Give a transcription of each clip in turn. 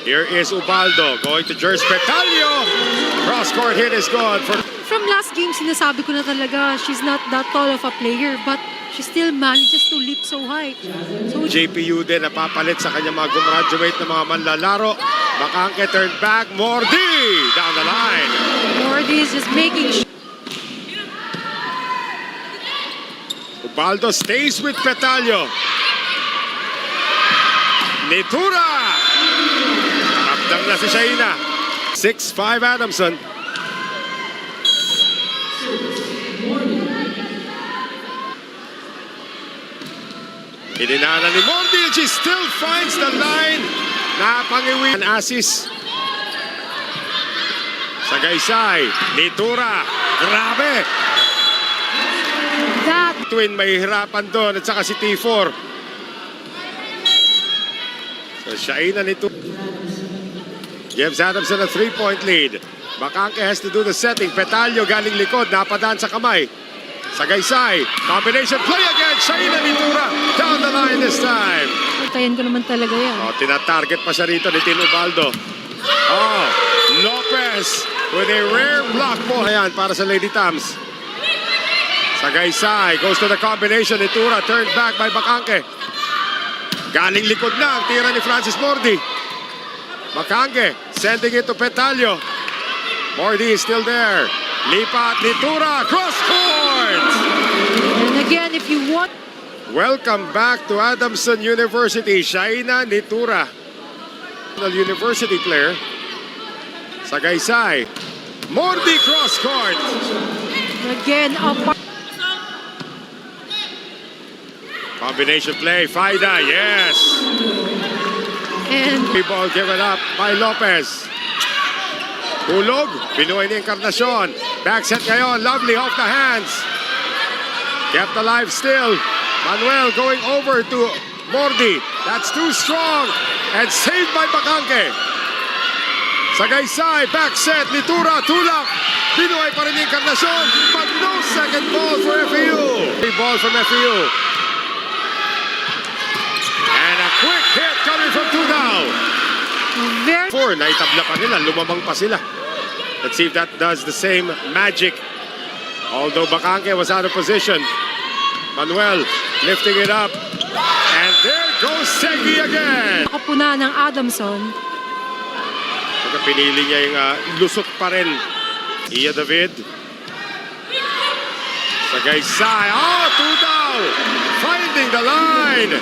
Here is Ubaldo going to Jers Petalio. Cross-court hit is good for... From last game, sinasabi ko na talaga, she's not that tall of a player, but she still manages to leap so high. So, JPU din napapalit sa kanyang mga gumraduate na mga manlalaro. Makangke turned back. Mordi down the line. Mordi is just making Ubaldo stays with Petalio. Nitura. Ramdam na si Shaina. 6-5 Adamson. Ininana ni Mordi and she still finds the line. Napangiwi. An assist. Sagaysay. Nitura. Grabe. that. Twin may hirapan doon at saka si T4. So Shaina nito. Gives Adamson a 3-point lead. Makangke has to do the setting. Petalio galing likod. Napadaan sa kamay. Sagaysay. Combination play again. Shaina Nitura. Down the line this time. Tayan ko naman talaga yan. Oh, tinatarget pa siya rito ni Tino Ubaldo. Oh, Lopez with a rare block po. Ayan, para sa Lady Tams. Sagaysay goes to the combination. Nitura turned back by Makangke. Galing likod na ang tira ni Francis Mordi. Makangke sending it to Petalio. Mordi is still there. Lipat, Nitura, cross court! And again, if you want... Welcome back to Adamson University. Shaina Nitura, university player. Sagaysay. Mordi cross court. Again, up. Combination play. Faida, yes. And The ball given up by Lopez. Hulog. Binuhay ni Encarnacion. Back set ngayon. Lovely off the hands. Kept alive still. Manuel going over to Mordi. That's too strong. And saved by Makangke. Sagaysay. Back set. Nitura. Tulak. Binuhay pa rin ni Encarnacion. But no second ball for FEU. Big ball from FEU. And a quick hit coming from Tugao. very... Four, naitabla pa nila, lumabang pa sila. Let's see if that does the same magic. Although Makangke was out of position. Manuel lifting it up. And there goes Segi again. Nakapuna ng Adamson. Pagka pinili niya yung lusot pa rin. Iya David. Sagaysay. Oh, Tugao finding the line.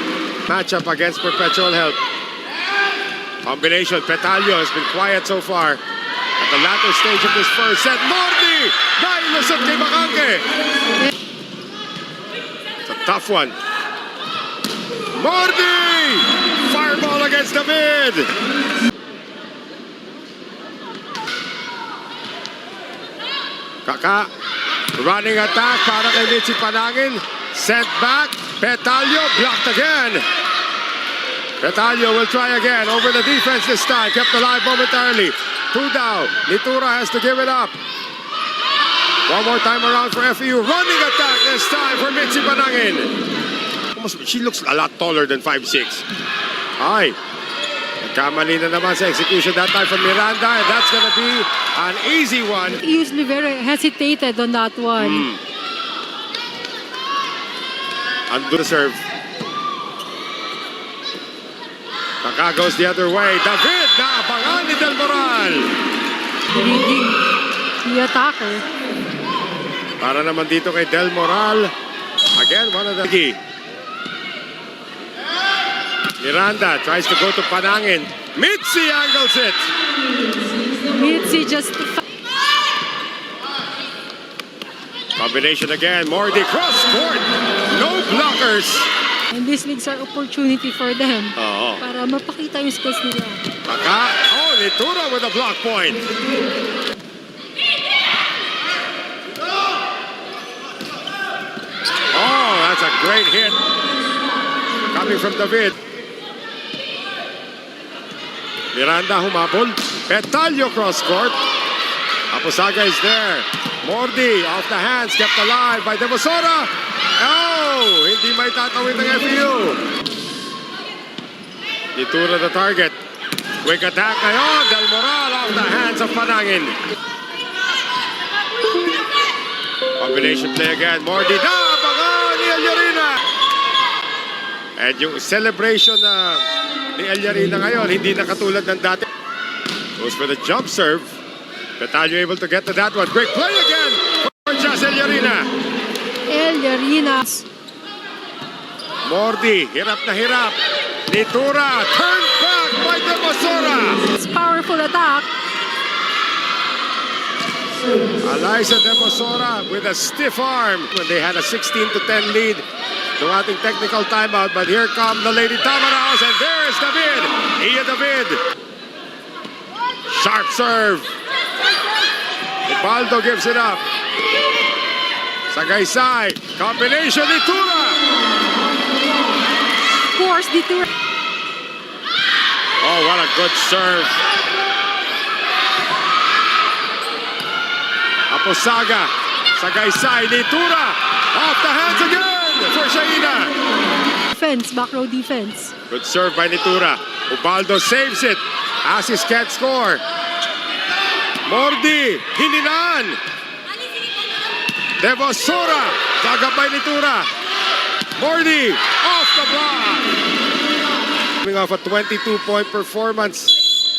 Matchup against Perpetual Health. Combination. Petalio has been quiet so far. At the latter stage of this first set, Mordi! Dahil lusot kay Makangke. It's a tough one. Mordi! Fireball against David. Kaka. Running attack para kay Mitzi Panangin. Sent back. Petalio blocked again. Petalio will try again over the defense this time. Kept alive momentarily. Tugao. Nitura has to give it up. One more time around for FEU. Running attack this time for Mitzi Panangin. She looks a lot taller than 5'6". Ay. Nagkamali na naman sa execution that time from Miranda. And that's gonna be an easy one. Usually very hesitated on that one. Undo the serve. Kaka goes the other way. David na abangan ni Del Moral. Reading the attacker. Para naman dito kay Del Moral. Again, one of the... Miranda tries to go to Panangin. Mitzi angles it. Mitzi just... Combination again. Mordi cross court. No blockers. And these leagues are opportunity for them. Oo. Para mapakita yung skills nila. Kaka. Oh, Nitura with a block point. Oh, that's a great hit. Coming from David. Miranda humabol. Petalio cross court. Aposaga is there. Mordi off the hands, kept alive by Demosora. Oh, hindi may tatawid ng FEU. Nitura the target. Quick attack ngayon. Del Moral off the hands of Panangin. Combination play again. Mordi na. Baka ni Eliarina. And yung celebration ni Eliarina ngayon, hindi na katulad ng dati. Goes for the jump serve. Petalio able to get to that one. Quick play again for Jazz Eliarina. Eliarina. Mordi, hirap na hirap. Nitura, turned back by Demosora. It's powerful attack. Eliza Demosora with a stiff arm when they had a 16-10 lead. No ating technical timeout, but here come the Lady Tamaraos, and there's David. Iya David. Sharp serve. Ubaldo gives it up. Sagaysay, combination Nitura. Force detour. Oh, what a good serve. Aposaga, Sagaysay, Nitura, off the hands again for Shaina. Defense, back row defense. Good serve by Nitura. Ubaldo saves it. Asis can't score. Mordi, hininan. Devosora, dagat by Nitura. Mordi, off the block. Coming off a 22-point performance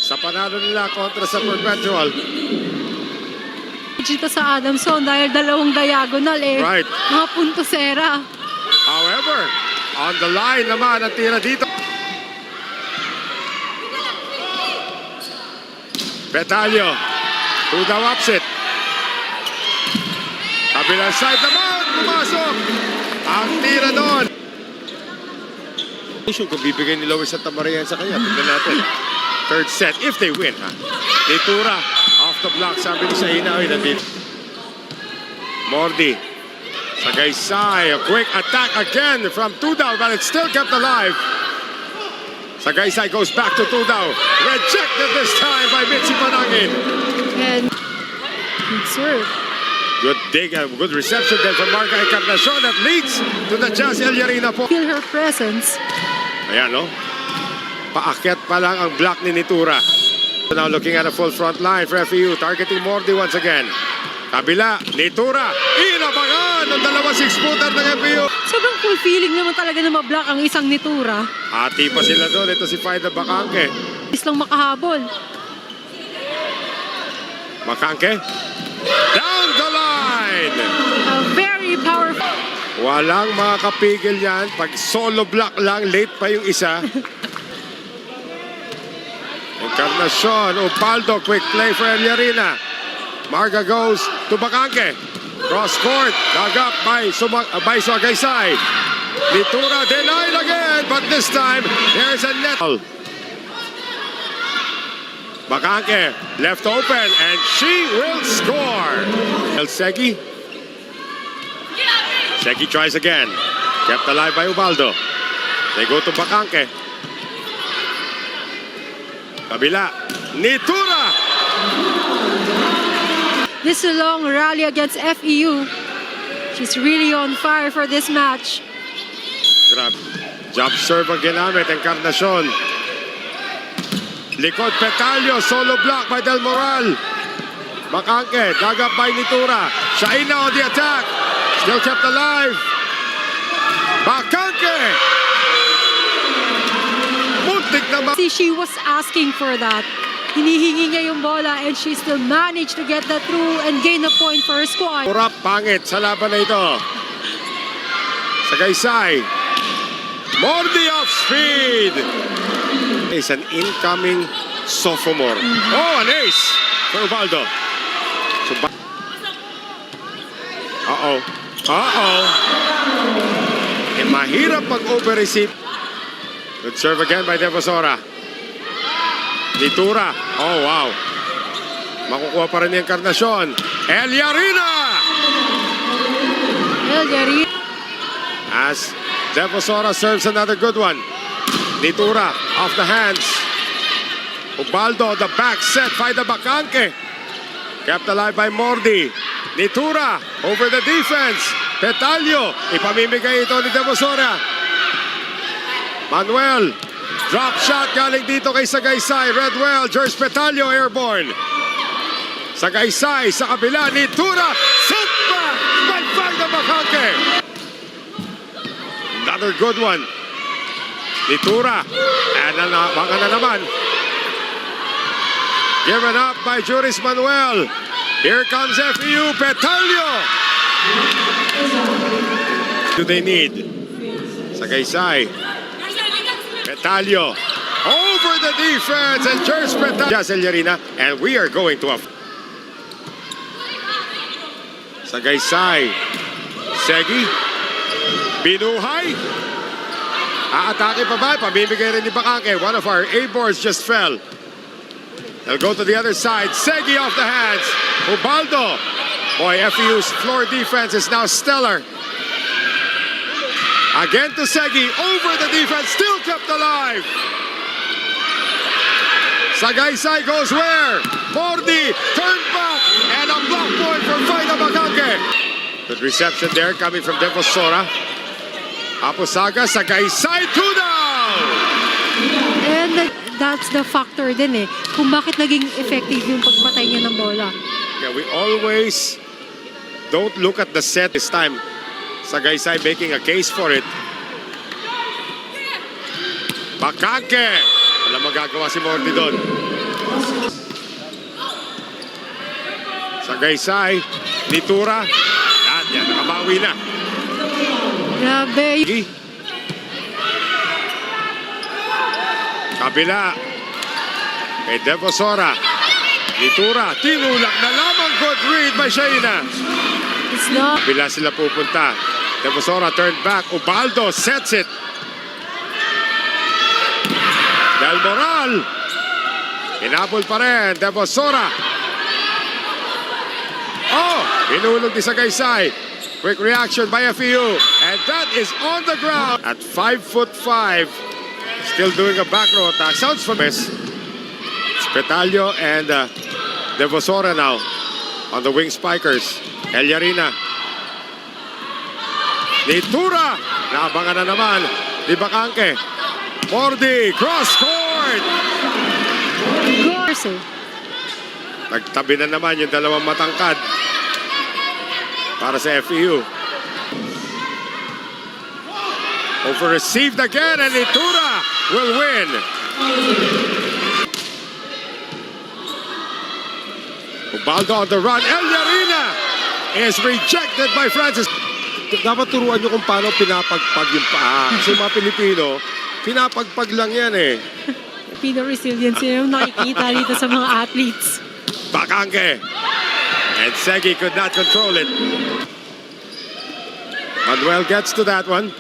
sa panalo nila kontra sa Perpetual. Dito sa Adamson dahil dalawang diagonal Right. mga puntosera. However, on the line naman ang tira dito. Petalio, who now ups it. Kabilang side naman, pumasok. Ang tira doon. Kung bibigay ni Lois Santa Maria sa kanya, tignan natin. Third set, if they win. Nitura, off the block, sabi ni Shaina. Ay, nandito. Mordi. Sagaysay, a quick attack again from Tudaw, but it's still kept alive. Sagaysay goes back to Tudaw. Rejected this time by Mitzi Panangin. And good serve. Good dig, good reception then from Marga Encarnacion that leads to the Jazz Eliarina po. Feel her presence. Ayan, no? Paakyat pa lang ang block ni Nitura. Now looking at a full front line for FEU, targeting Mordi once again. Kabila, Nitura, inabangan ng dalawa 6-footer ng FEU. Sobrang fulfilling naman talaga na ma-block ang isang Nitura. Hati pa sila doon. Ito si Faida Bacangke. Is lang makahabol. Bacangke, down the line. Very powerful. Walang makakapigil yan. Pag solo block lang, late pa yung isa. Encarnacion, Ubaldo, quick play for Eliarina. Marga goes to Bacangke. Cross court, dug up by Sagaysay. Nitura denied again, but this time there's a net. Bacangke left open, and she will score. El Segi. Segi tries again. Kept alive by Ubaldo. They go to Bacangke. Kabila, Nitura. This is a long rally against FEU. She's really on fire for this match. Grab. Jump serve ang ginamit, Encarnacion. Likod Petalio, solo block by Del Moral. Bacangke, dug up by Nitura. Shaina on the attack. Still kept alive. Bacangke. Muntik na See, she was asking for that. Hinihingi niya yung bola and she still managed to get that through and gain a point for her squad. Urap, pangit sa laban na ito. Sagaysay. Mordi off speed. Is an incoming sophomore. Oh, an ace for Ubaldo. So, Eh, mahirap mag-over-receive. Good serve again by Devosora. Nitura. Oh, wow. Makukuha pa rin yung Encarnacion. Eliarina! Eliarina. As Devosora serves another good one. Nitura off the hands. Ubaldo, the back set by the Bacangke. Kept alive by Mordi. Nitura over the defense. Petalio. Ipamimigay ito ni Devosora. Manuel. Drop shot galing dito kay Sagaysay. Redwell, George Petalio airborne. Sagaysay sa kabila ni Tura. Sent back by Fagda Bacangke. Another good one. Ni Tura. And baka na naman. Given up by Juris Manuel. Here comes FEU Petalio. Do they need? Sagaysay. Petalio over the defense and George Petalio. Ellarina, and we are going to a Sagaysay. Segi. Binuhay. Aatake pa ba? Pamimigay rin ni Bacangke. One of our A-boards just fell. They'll go to the other side. Segi off the hands. Ubaldo. Boy, FEU's floor defense is now stellar. Again to Segi. Over the defense. Still kept alive. Sagaysay goes where? Mordi. Turned back. And a block point for Fagda Bacangke. Good reception there coming from Devosora. Aposaga. Sagaysay. 2 down. And that's the factor din kung bakit naging effective yung pagpatay niya ng bola. Yeah, we always don't look at the set this time. Sagaysay making a case for it. Bacangke. Wala magagawa si Mordi doon. Sagaysay. Nitura. Yan, nakabawi na. Grabe. Kabila. Kay Devosora. Nitura. Tinulak na lamang. Good read by Shaina. It's not. Kabila sila pupunta. Devosora turned back. Ubaldo sets it. Del Moral. Hinabol pa rin. Devosora. Oh! Hinulog ni Sagaysay. Quick reaction by FEU. And that is on the ground. At 5'5". Still doing a back row attack. Sounds familiar. It's Petalio and Devosora now on the wing spikers. Ellarina. Nitura. Naabangan na naman ni Bacangke. Mordi. Cross court. Nagtabi na naman yung dalawang matangkad para sa FEU. Over received again and Nitura will win. Ubaldo on the run. Ellarina is rejected by Francis. Dapat turuan nyo kung paano pinapagpag yung paa. Kasi mga Pilipino, pinapagpag lang yan Filipino resilience yung nakikita dito sa mga athletes. Bacangke. And Segi could not control it. Manuel gets to that one.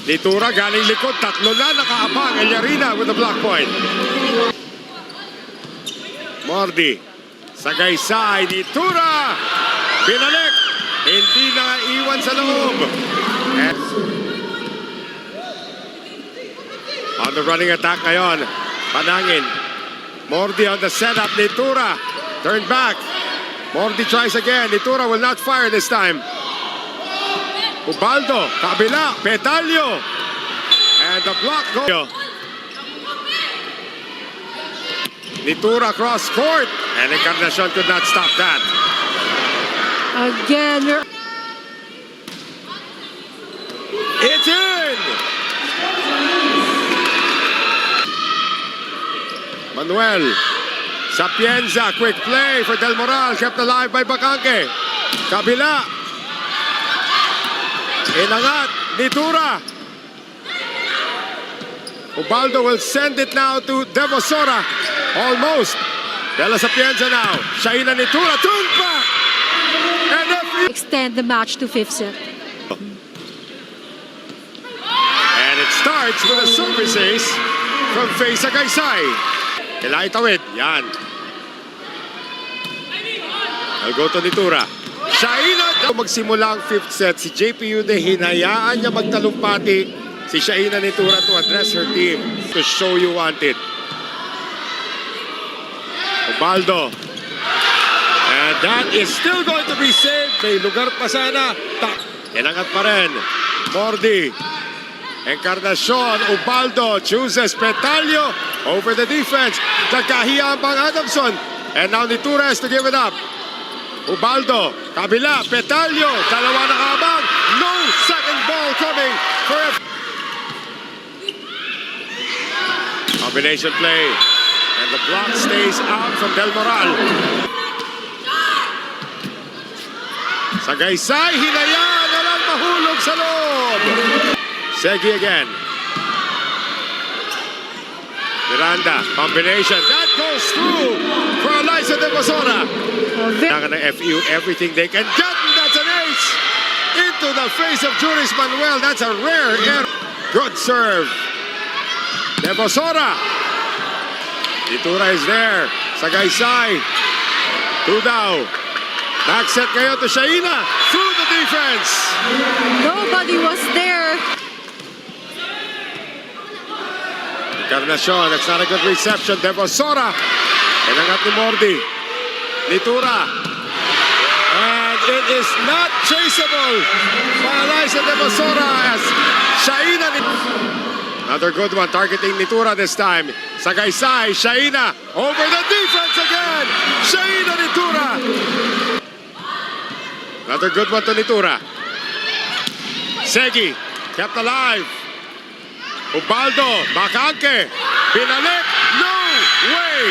Nitura galing likod. Tatlo na nakaabang. Ellarina with the block point. Mordi. Sagaysay. Nitura. Binalik. Hindi na iwan sa loob. And on the running attack ngayon. Panangin. Mordi on the setup. Nitura. Turn back. Mordi tries again. Nitura will not fire this time. Ubaldo. Kabila. Petalio. And the block goes. Nitura cross court. And Encarnacion could not stop that. Again. It's in! Manuel. Sapienza, quick play for Del Moral, kept alive by Bacangke. Kabila. Inangat, Nitura. Ubaldo will send it now to Devosora. Almost. Dela Sapienza now. Shaina Nitura, turned back. And Extend the match to 5th set. And it starts with a service ace from Faye Sagaysay. Ilaitawid, yan. I'll go to Nitura. Shaina, magsimula ang 5th set. Si JPU de hinayaan niya magtalumpati si Shaina Nitura to address her team to show you want it. Ubaldo. And that is still going to be saved. May lugar pa sana. Inangat pa rin. Mordi. Encarnacion, Ubaldo chooses Petalio over the defense. Nagkahiya ang Adamson. And now Nitura has to give it up. Ubaldo, kabila, Petalio, dalawa na kabang. No second ball coming for a combination play. And the block stays out from Del Moral. Sagaysay, hinayaan na lang mahulog sa loob. Segi again. Miranda, combination. That goes through for Eliza de Basora. Kailangan ng FU everything they can get. And that's an ace into the face of Juris Manuel. That's a rare error. Good serve. De Basora. Itura is there. Sagaysay. Tudao. Back set ngayon to Shaina. Through the defense. Nobody was there. Encarnacion, that's not a good reception. De Basora. Inangat ni Mordi. Nitura. And it is not chaseable by Eliza de Basora as Shaina. Another good one targeting Nitura this time. Sagaysay, Shaina over the defense again. Shaina Nitura. Another good one to Nitura. Segi kept alive. Ubaldo, Bacangke, binalik, no way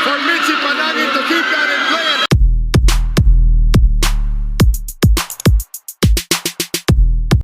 for Mitzi Panangin to keep that in